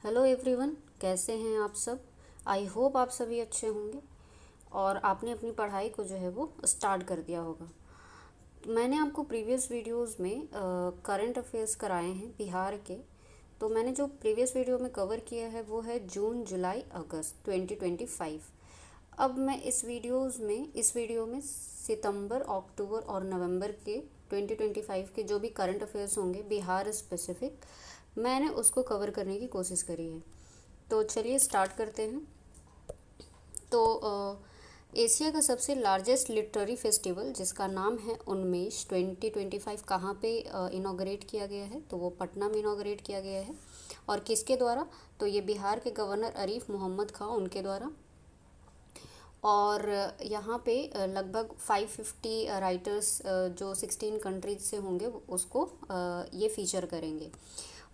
Hello everyone, कैसे हैं आप सब। आई होप आप सभी अच्छे होंगे और आपने अपनी पढ़ाई को जो है वो स्टार्ट कर दिया होगा। मैंने आपको प्रीवियस वीडियोस में करंट अफेयर्स कराए हैं बिहार के। तो मैंने जो प्रीवियस वीडियो में कवर किया है वो है जून जुलाई अगस्त 2025। अब मैं इस वीडियो में सितंबर अक्टूबर और नवंबर के 2025 के जो भी करंट अफेयर्स होंगे बिहार स्पेसिफिक, मैंने उसको कवर करने की कोशिश करी है। तो चलिए स्टार्ट करते हैं। तो एशिया का सबसे लार्जेस्ट लिटरेरी फेस्टिवल जिसका नाम है उन्मेष 2025 कहाँ पे इनॉग्रेट किया गया है, तो वो पटना में इनॉग्रेट किया गया है। और किसके द्वारा, तो ये बिहार के गवर्नर आरिफ मोहम्मद खां उनके द्वारा। और यहाँ पे लगभग 550 राइटर्स जो 16 कंट्रीज से होंगे उसको ये फीचर करेंगे।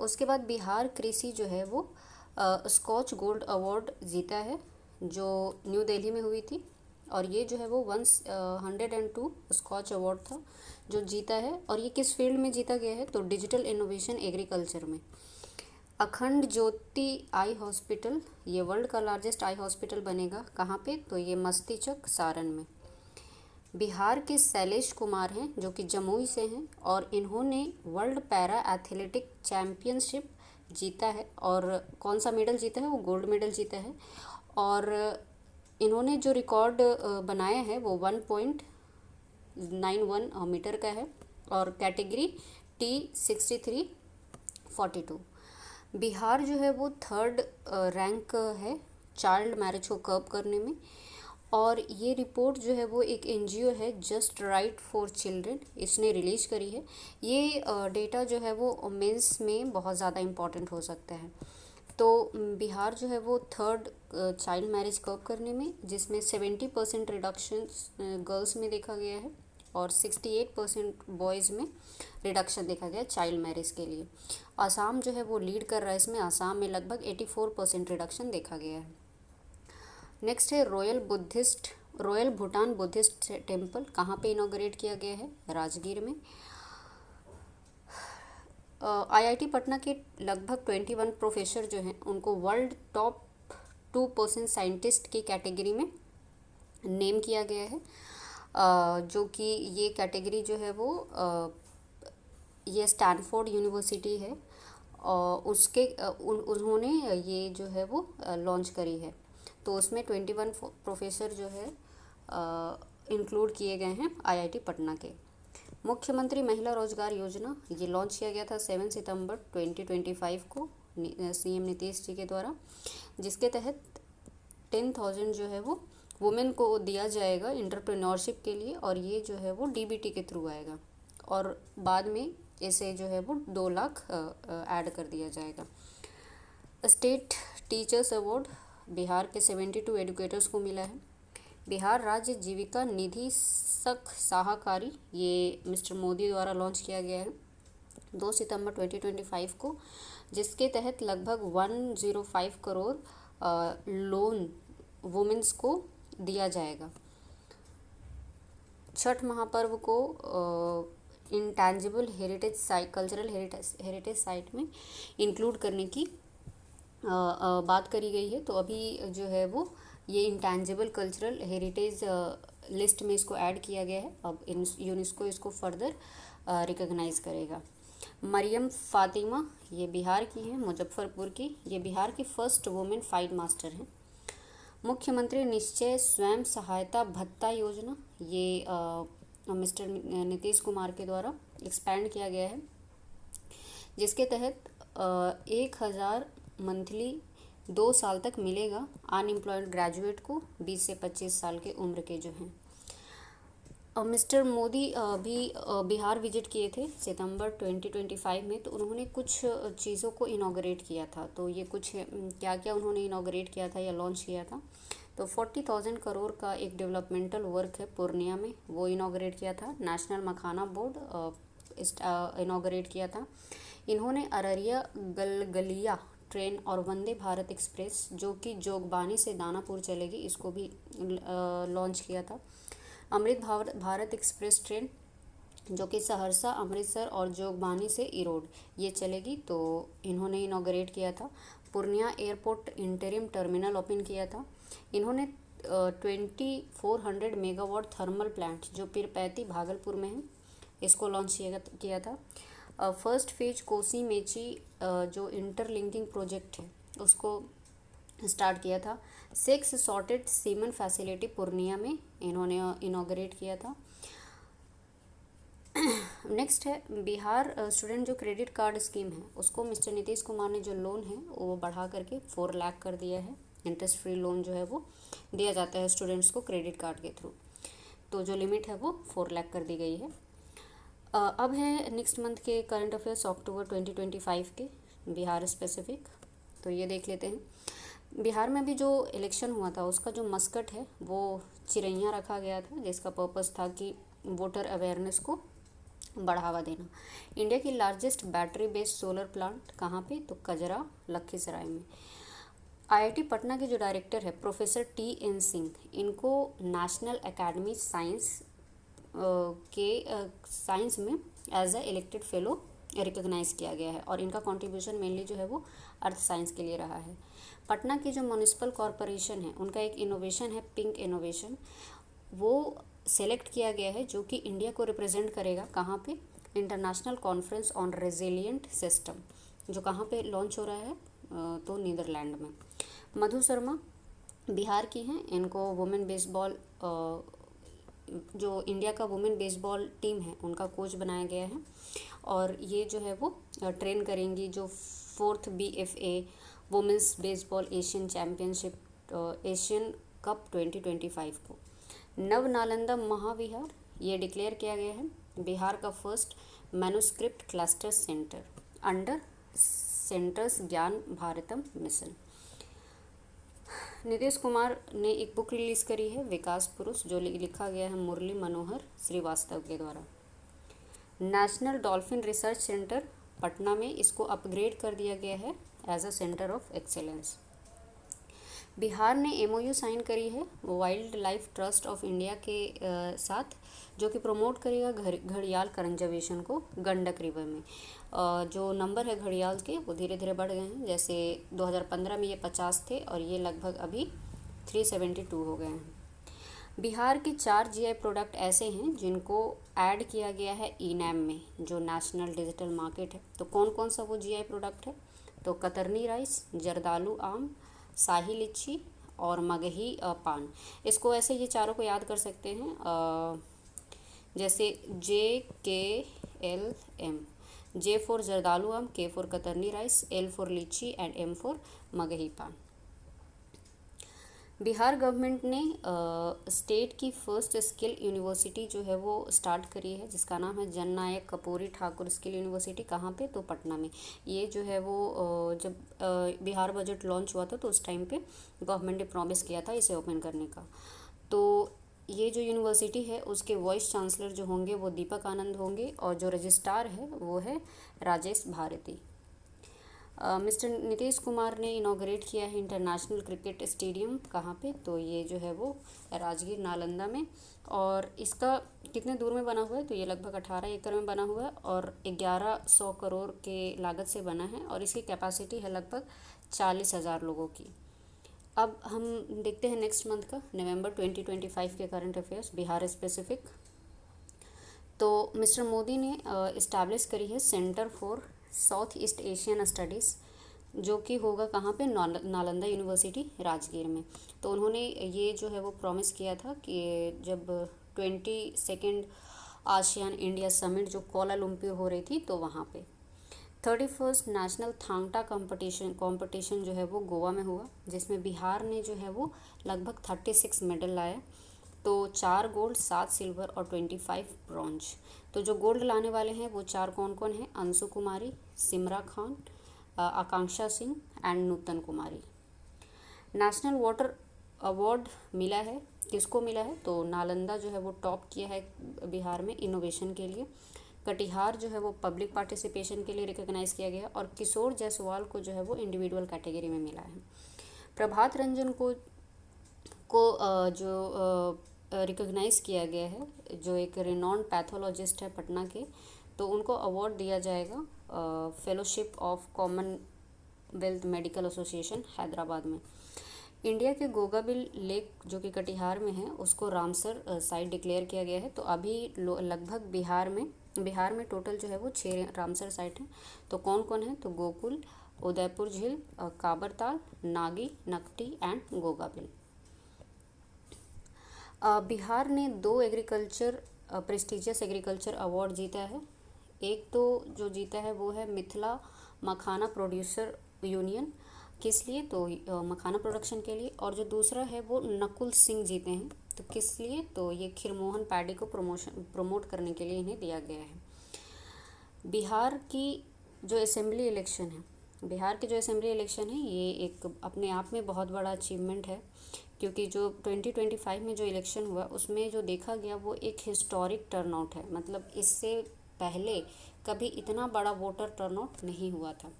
उसके बाद बिहार कृषि जो है वो स्कॉच गोल्ड अवार्ड जीता है जो न्यू दिल्ली में हुई थी। और ये जो है वो 102 स्कॉच अवार्ड था जो जीता है। और ये किस फील्ड में जीता गया है, तो डिजिटल इनोवेशन एग्रीकल्चर में। अखंड ज्योति आई हॉस्पिटल, ये वर्ल्ड का लार्जेस्ट आई हॉस्पिटल बनेगा कहाँ पे, तो ये मस्तीचक सारण में। बिहार के शैलेश कुमार हैं जो कि जमुई से हैं और इन्होंने वर्ल्ड पैरा एथलेटिक चैम्पियनशिप जीता है। और कौन सा मेडल जीता है, वो गोल्ड मेडल जीता है। और इन्होंने जो रिकॉर्ड बनाया है वो 1.91 मीटर का है और कैटेगरी T6342। बिहार जो है वो थर्ड रैंक है चाइल्ड मैरिज को कर्ब करने में। और ये रिपोर्ट जो है वो एक एनजीओ है जस्ट राइट फॉर चिल्ड्रन, इसने रिलीज करी है। ये डेटा जो है वो मेंस में बहुत ज़्यादा इम्पॉर्टेंट हो सकता है। तो बिहार जो है वो थर्ड चाइल्ड मैरिज कर्ब करने में, जिसमें 70% रिडक्शन गर्ल्स में देखा गया है और 68% बॉयज़ में रिडक्शन देखा गया चाइल्ड मैरिज के लिए। आसाम जो है वो लीड कर रहा है इसमें, आसाम में लगभग 84% रिडक्शन देखा गया है। नेक्स्ट है रॉयल भूटान बुद्धिस्ट टेम्पल कहाँ पे इनॉग्रेट किया गया है, राजगीर में। आईआईटी पटना के लगभग 21 प्रोफेसर जो हैं उनको वर्ल्ड टॉप 2% साइंटिस्ट की कैटेगरी में नेम किया गया है। जो कि ये कैटेगरी जो है वो ये स्टैनफोर्ड यूनिवर्सिटी है और उन्होंने ये जो है वो लॉन्च करी है। तो उसमें 21 प्रोफेसर जो है इंक्लूड किए गए हैं आईआईटी पटना के। मुख्यमंत्री महिला रोजगार योजना ये लॉन्च किया गया था 7 सितंबर 2025 को सीएम नीतीश जी के द्वारा, जिसके तहत 10,000 जो है वो वुमेन को दिया जाएगा इंटरप्रेन्योरशिप के लिए। और ये जो है वो डीबीटी के थ्रू आएगा और बाद में इसे जो है वो 2 लाख ऐड कर दिया जाएगा। स्टेट टीचर्स अवार्ड बिहार के 72 एडुकेटर्स को मिला है। बिहार राज्य जीविका निधि सख साहकारी ये मिस्टर मोदी द्वारा लॉन्च किया गया है 2 सितंबर 2025 को, जिसके तहत लगभग 105 करोड़ लोन वुमेन्स को दिया जाएगा। छठ महापर्व को intangible heritage site, cultural heritage site में इंक्लूड करने की बात करी गई है। तो अभी जो है वो ये इंटैंजिबल कल्चरल हेरिटेज लिस्ट में इसको ऐड किया गया है। अब यूनेस्को इसको फर्दर रिकॉग्नाइज करेगा। मरियम फातिमा ये बिहार की है, मुजफ्फरपुर की। ये बिहार की फर्स्ट वुमेन फाइट मास्टर हैं। मुख्यमंत्री निश्चय स्वयं सहायता भत्ता योजना ये मिस्टर नीतीश कुमार के द्वारा एक्सपैंड किया गया है, जिसके तहत 1,000 मंथली 2 साल तक मिलेगा अनएम्प्लॉयड ग्रेजुएट को 20 से 25 साल के उम्र के जो हैं। मिस्टर मोदी भी बिहार विजिट किए थे सितंबर 2025 में। तो उन्होंने कुछ चीज़ों को इनॉग्रेट किया था। तो ये कुछ क्या क्या उन्होंने इनॉग्रेट किया था या लॉन्च किया था, तो 40,000 करोड़ का एक डेवलपमेंटल वर्क है पूर्णिया में, वो इनॉग्रेट किया था। नेशनल मखाना बोर्ड इनॉग्रेट किया था। इन्होंने अररिया गलगलिया ट्रेन और वंदे भारत एक्सप्रेस जो कि जोगबानी से दानापुर चलेगी, इसको भी लॉन्च किया था। अमृत भारत एक्सप्रेस ट्रेन जो कि सहरसा, अमृतसर और जोगबानी से इरोड ये चलेगी, तो इन्होंने इनॉग्रेट किया था। Purnia airport interim terminal open किया था। इन्होंने 2400 मेगावाट थर्मल प्लांट जो पीरपैंती भागलपुर में है, इसको लॉन्च किया था। फर्स्ट फेज कोसी मेची जो इंटरलिंकिंग प्रोजेक्ट है उसको स्टार्ट किया था। 6 सॉर्टेड सीमेंट फैसिलिटी पूर्णिया में इन्होंने इनॉग्रेट किया था। नेक्स्ट है बिहार स्टूडेंट जो क्रेडिट कार्ड स्कीम है उसको मिस्टर नीतीश कुमार ने जो लोन है वो बढ़ा करके 4 लाख कर दिया है। इंटरेस्ट फ्री लोन जो है वो दिया जाता है स्टूडेंट्स को क्रेडिट कार्ड के थ्रू, तो जो लिमिट है वो 4 लाख कर दी गई है। अब है नेक्स्ट मंथ के करंट अफेयर्स अक्टूबर 2025 के बिहार स्पेसिफिक, तो ये देख लेते हैं। बिहार में भी जो इलेक्शन हुआ था उसका जो मस्कट है वो चिरैया रखा गया था, जिसका पर्पस था कि वोटर अवेयरनेस को बढ़ावा देना। इंडिया की largest battery based solar plant कहाँ पे, तो कजरा लखीसराय में। आईआईटी पटना के जो डायरेक्टर है प्रोफेसर TN सिंह, इनको नेशनल एकेडमी साइंस में as a elected fellow recognise किया गया है, और इनका कंट्रीब्यूशन मेनली जो है वो अर्थ साइंस के लिए रहा है। पटना की जो म्यूनिसिपल कॉरपोरेशन है उनका एक इनोवेशन है पिंक इनोवेशन, वो सेलेक्ट किया गया है जो कि इंडिया को रिप्रेजेंट करेगा कहाँ पे, international conference on resilient system, जो कहाँ पे लॉन्च हो रहा है, तो नीदरलैंड में। मधु शर्मा बिहार की हैं, इनको वुमेन बेसबॉल जो इंडिया का वुमेन बेसबॉल टीम है उनका कोच बनाया गया है, और ये जो है वो ट्रेन करेंगी जो 4th BFA women's baseball Asian championship Asian cup 2025 को। नव नालंदा महाविहार ये डिक्लेयर किया गया है बिहार का first manuscript cluster centre under centres ज्ञान भारतम मिशन। नीतीश कुमार ने एक बुक रिलीज़ करी है विकास पुरुष, जो लिखा गया है मुरली मनोहर श्रीवास्तव के द्वारा। National dolphin research centre Patna में इसको अपग्रेड कर दिया गया है as a centre of excellence. Bihar ने MOU साइन करी है wild life trust of India के साथ, जो कि प्रमोट करेगा घड़ियाल कंजर्वेशन को गंडक रिवर में। जो नंबर है घड़ियाल के वो धीरे धीरे बढ़ गए हैं, जैसे 2015 में ये 50 थे और ये लगभग अभी 372 हो गए हैं। बिहार के 4 GI प्रोडक्ट ऐसे हैं जिनको ऐड किया गया है ENAM में, जो नेशनल डिजिटल मार्केट है। तो कौन कौन सा वो GI प्रोडक्ट है, तो कतरनी राइस, जर्दालू आम, शाही लीची और मगही पान। इसको ऐसे ये चारों को याद कर सकते हैं, जैसे JKLM, J फॉर जर्दालू आम, K for Katarni rice, L for लीची एंड M फॉर मगही पान। बिहार गवर्नमेंट ने स्टेट की फर्स्ट स्किल यूनिवर्सिटी जो है वो स्टार्ट करी है, जिसका नाम है जननायक कर्पूरी ठाकुर स्किल यूनिवर्सिटी। कहाँ पे, तो पटना में। ये जो है वो जब बिहार बजट लॉन्च हुआ था तो उस टाइम पे गवर्नमेंट ने प्रॉमिस किया था इसे ओपन करने का। तो ये जो यूनिवर्सिटी है उसके वाइस चांसलर जो होंगे वो दीपक आनंद होंगे, और जो रजिस्ट्रार है वो है राजेश भारती। मिस्टर नीतीश कुमार ने इनॉग्रेट किया है इंटरनेशनल क्रिकेट स्टेडियम, कहाँ पे, तो ये जो है वो राजगीर नालंदा में। और इसका कितने दूर में बना हुआ है, तो ये लगभग 18 एकड़ में बना हुआ है और 1100 करोड़ के लागत से बना है, और इसकी कैपेसिटी है लगभग 40,000 लोगों की। अब हम देखते हैं नेक्स्ट मंथ का नवंबर 2025 के करंट अफेयर्स बिहार स्पेसिफिक। तो मिस्टर मोदी ने इस्टेब्लिश करी है centre for south east Asian studies, जो कि होगा कहाँ पे, नालंदा यूनिवर्सिटी राजगीर में। तो उन्होंने ये जो है वो प्रॉमिस किया था कि जब 22nd आसियान इंडिया समिट जो कोलालमपुर हो रही थी तो वहाँ पे 31st नेशनल थांगटा कंपटीशन जो है वो गोवा में हुआ, जिसमें बिहार ने जो है वो लगभग 36 मेडल लाया। तो 4 गोल्ड, 7 सिल्वर और 25 ब्रॉन्ज। तो जो गोल्ड लाने वाले हैं वो 4 कौन कौन हैं, Anshu Kumari, Simra Khan, Akanksha Singh and Nutan Kumari. National water award मिला है, किसको मिला है, तो नालंदा जो है वो टॉप किया है बिहार में इनोवेशन के लिए। कटिहार जो है वो पब्लिक पार्टिसिपेशन के लिए रिकॉग्नाइज किया गया, और किशोर जायसवाल को जो है वो इंडिविजुअल कैटेगरी में मिला है। प्रभात रंजन को जो रिकॉग्नाइज़ किया गया है, जो एक रिनॉन्ड पैथोलॉजिस्ट है पटना के, तो उनको अवार्ड दिया जाएगा fellowship of Commonwealth medical association Hyderabad में। इंडिया के गोगाबिल लेक जो कि कटिहार में है, उसको रामसर साइट डिक्लेयर किया गया है। तो अभी लगभग बिहार में टोटल जो है वो 6 रामसर साइट हैं। तो कौन कौन है? तो गोकुल, उदयपुर झील, काबरताल, नागी, नकटी एंड गोगाबिल। बिहार ने 2 एग्रीकल्चर प्रेस्टिजियस एग्रीकल्चर अवार्ड जीता है। एक तो जो जीता है वो है मिथिला मखाना प्रोड्यूसर यूनियन, किस लिए? तो मखाना प्रोडक्शन के लिए। और जो दूसरा है वो नकुल सिंह जीते हैं, तो किस लिए? तो ये खिरमोहन पैडी को प्रमोट करने के लिए इन्हें दिया गया है। बिहार की जो असेंबली इलेक्शन है ये एक अपने आप में बहुत बड़ा अचीवमेंट है, क्योंकि जो 2025 में जो इलेक्शन हुआ उसमें जो देखा गया वो एक हिस्टोरिक टर्नआउट है। मतलब इससे पहले कभी इतना बड़ा वोटर टर्नआउट नहीं हुआ था।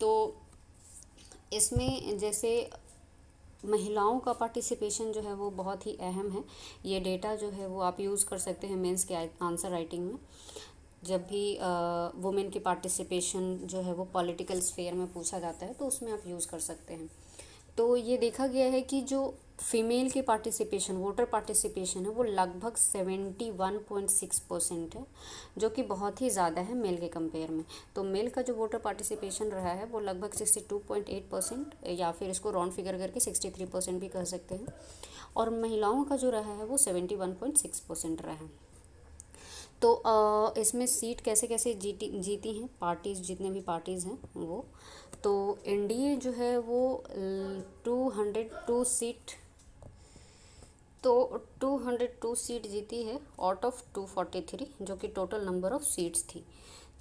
तो इसमें जैसे महिलाओं का पार्टिसिपेशन जो है वो बहुत ही अहम है। ये डेटा जो है वो आप यूज़ कर सकते हैं मेंस के आंसर राइटिंग में। जब भी वुमेन की पार्टिसिपेशन जो है वो पॉलिटिकल स्फेयर में पूछा जाता है तो उसमें आप यूज़ कर सकते हैं। तो ये देखा गया है कि जो फीमेल की पार्टिसिपेशन, वोटर पार्टिसिपेशन है, वो लगभग 71.6% है, जो कि बहुत ही ज़्यादा है मेल के कंपेयर में। तो मेल का जो वोटर पार्टिसिपेशन रहा है वो लगभग 62.8%, या फिर इसको राउंड फिगर करके 63% भी कह सकते हैं। और महिलाओं का जो रहा है वो 71.6% रहा है। तो इसमें सीट कैसे कैसे जीती हैं पार्टीज़, जितने भी पार्टीज़ हैं वो। तो एनडीए जो है वो 202 सीट 202 सीट जीती है आउट ऑफ 243, जो कि टोटल नंबर ऑफ सीट्स थी।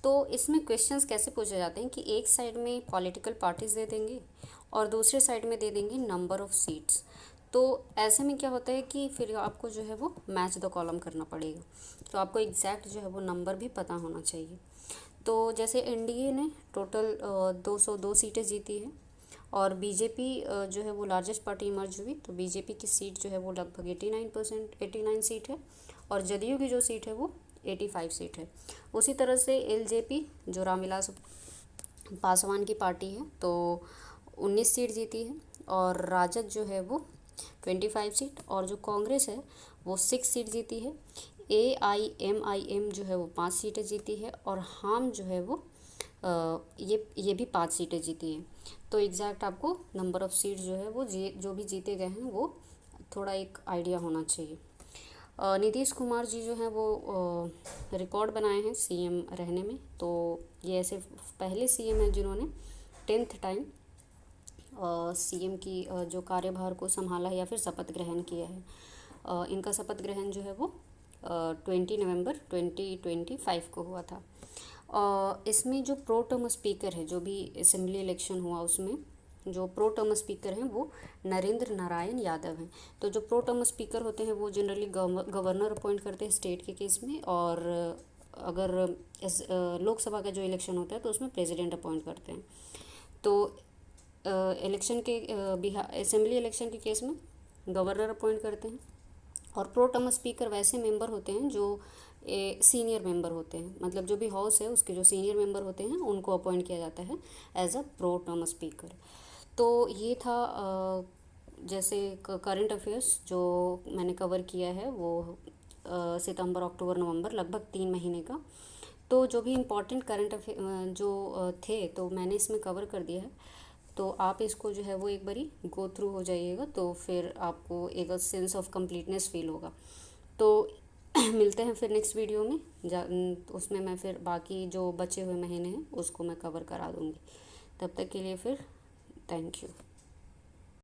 तो इसमें क्वेश्चंस कैसे पूछे जाते हैं कि एक साइड में पॉलिटिकल पार्टीज दे देंगे और दूसरे साइड में दे देंगे नंबर ऑफ सीट्स। तो ऐसे में क्या होता है कि फिर आपको जो है वो मैच द कॉलम करना पड़ेगा। तो आपको एग्जैक्ट जो है वो नंबर भी पता होना चाहिए। तो जैसे एनडीए ने टोटल 202 सीटें जीती है, और बीजेपी जो है वो लार्जेस्ट पार्टी इमर्ज हुई। तो बीजेपी की सीट जो है वो लगभग 89 सीट है, और जदयू की जो सीट है वो 85 सीट है। उसी तरह से एलजेपी जो रामविलास पासवान की पार्टी है, तो 19 सीट जीती है, और राजद जो है वो 25 सीट, और जो कांग्रेस है वो 6 सीट जीती है। AIMIM जो है वो 5 सीटें जीती है, और हम जो है वो ये भी 5 सीटें जीती हैं। तो एग्जैक्ट आपको नंबर ऑफ़ सीट जो है वो जो भी जीते गए हैं वो थोड़ा एक आइडिया होना चाहिए। नीतीश कुमार जी जो हैं वो रिकॉर्ड बनाए हैं सीएम रहने में। तो ये ऐसे पहले सीएम हैं जिन्होंने 10th टाइम सीएम की जो कार्यभार को संभाला है या फिर शपथ ग्रहण किया है। इनका शपथ ग्रहण जो है वो 20 नवंबर 2025 को हुआ था। इसमें जो प्रो टर्म स्पीकर है, जो भी असेंबली इलेक्शन हुआ उसमें जो प्रो टर्म स्पीकर हैं वो नरेंद्र नारायण यादव हैं। तो जो प्रो टर्म स्पीकर होते हैं वो जनरली गवर्नर अपॉइंट करते हैं स्टेट के केस में, और अगर लोकसभा का जो इलेक्शन होता है तो उसमें प्रेसिडेंट अपॉइंट करते हैं। तो इलेक्शन के बिहार असेंबली इलेक्शन के केस में गवर्नर अपॉइंट करते हैं, और प्रो टर्म स्पीकर वैसे मेंबर होते हैं जो सीनियर मेंबर होते हैं। मतलब जो भी हाउस है उसके जो सीनियर मेंबर होते हैं उनको अपॉइंट किया जाता है as a pro term speaker. तो ये था जैसे करंट अफेयर्स जो मैंने कवर किया है वो सितंबर, अक्टूबर, नवंबर, लगभग 3 महीने का। तो जो भी इम्पोर्टेंट करंट अफेयर जो थे तो मैंने इसमें कवर कर दिया है। तो आप इसको जो है वो एक बारी गो थ्रू हो जाइएगा, तो फिर आपको एक सेंस ऑफ कंप्लीटनेस फील होगा। तो मिलते हैं फिर नेक्स्ट वीडियो में, उसमें मैं फिर बाकी जो बचे हुए महीने हैं उसको मैं कवर करा दूँगी। तब तक के लिए फिर थैंक यू।